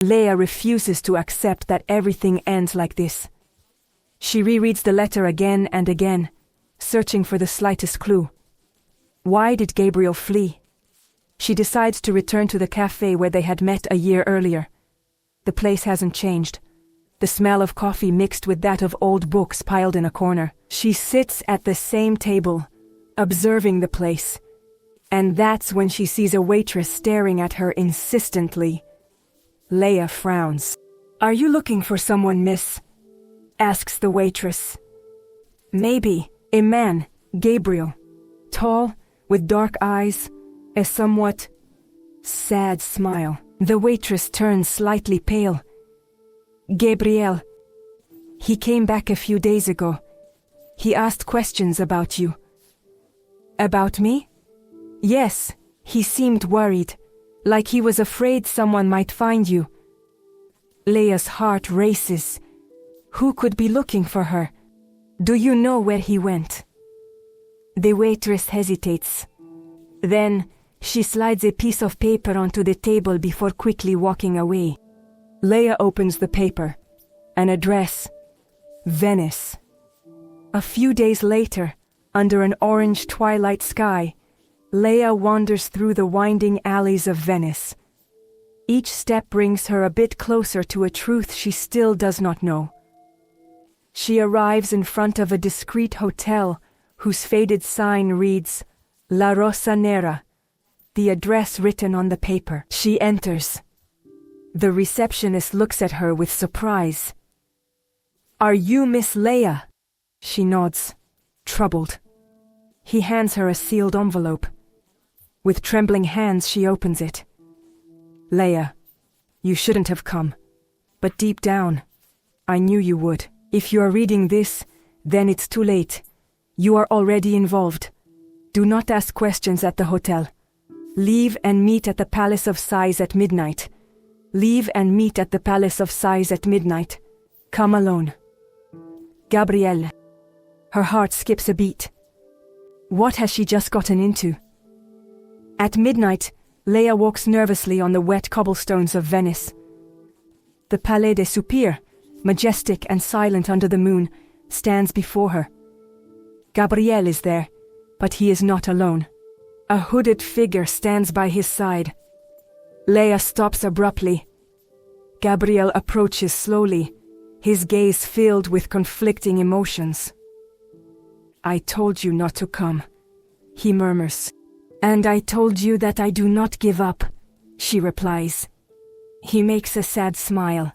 Leia refuses to accept that everything ends like this. She rereads the letter again and again, searching for the slightest clue. Why did Gabriel flee? She decides to return to the cafe where they had met a year earlier. The place hasn't changed. The smell of coffee mixed with that of old books piled in a corner. She sits at the same table, observing the place. And that's when she sees a waitress staring at her insistently. Leia frowns. "Are you looking for someone, miss?" asks the waitress. "Maybe. A man, Gabriel. Tall, with dark eyes, a somewhat sad smile." The waitress turns slightly pale. "Gabriel. He came back a few days ago. He asked questions about you." "About me?" "Yes, he seemed worried, like he was afraid someone might find you." Leia's heart races. Who could be looking for her? "Do you know where he went?" The waitress hesitates. Then, she slides a piece of paper onto the table before quickly walking away. Leia opens the paper. An address. Venice. A few days later, under an orange twilight sky, Leia wanders through the winding alleys of Venice. Each step brings her a bit closer to a truth she still does not know. She arrives in front of a discreet hotel whose faded sign reads, La Rosanera, the address written on the paper. She enters. The receptionist looks at her with surprise. "Are you Miss Leia?" She nods, troubled. He hands her a sealed envelope. With trembling hands, she opens it. "Leia, you shouldn't have come. But deep down, I knew you would. If you are reading this, then it's too late. You are already involved. Do not ask questions at the hotel. Leave and meet at the Palace of Sighs at midnight. Leave and meet at the Palace of Sighs at midnight. Come alone. Gabrielle." Her heart skips a beat. What has she just gotten into? At midnight, Leia walks nervously on the wet cobblestones of Venice. The Palais des Soupirs, majestic and silent under the moon, stands before her. Gabriel is there, but he is not alone. A hooded figure stands by his side. Leia stops abruptly. Gabriel approaches slowly, his gaze filled with conflicting emotions. "I told you not to come," he murmurs. "And I told you that I do not give up," she replies. He makes a sad smile.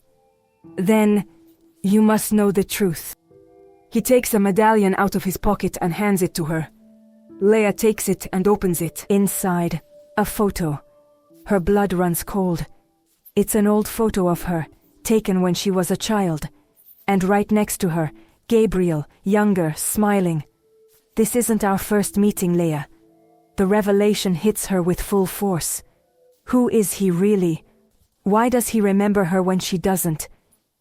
"Then, you must know the truth." He takes a medallion out of his pocket and hands it to her. Leia takes it and opens it. Inside, a photo. Her blood runs cold. It's an old photo of her, taken when she was a child. And right next to her, Gabriel, younger, smiling. "This isn't our first meeting, Leia." The revelation hits her with full force. Who is he really? Why does he remember her when she doesn't?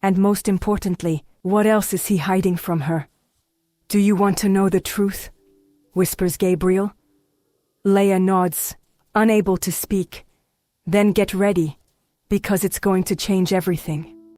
And most importantly, what else is he hiding from her? "Do you want to know the truth?" whispers Gabriel. Leia nods, unable to speak. "Then get ready, because it's going to change everything."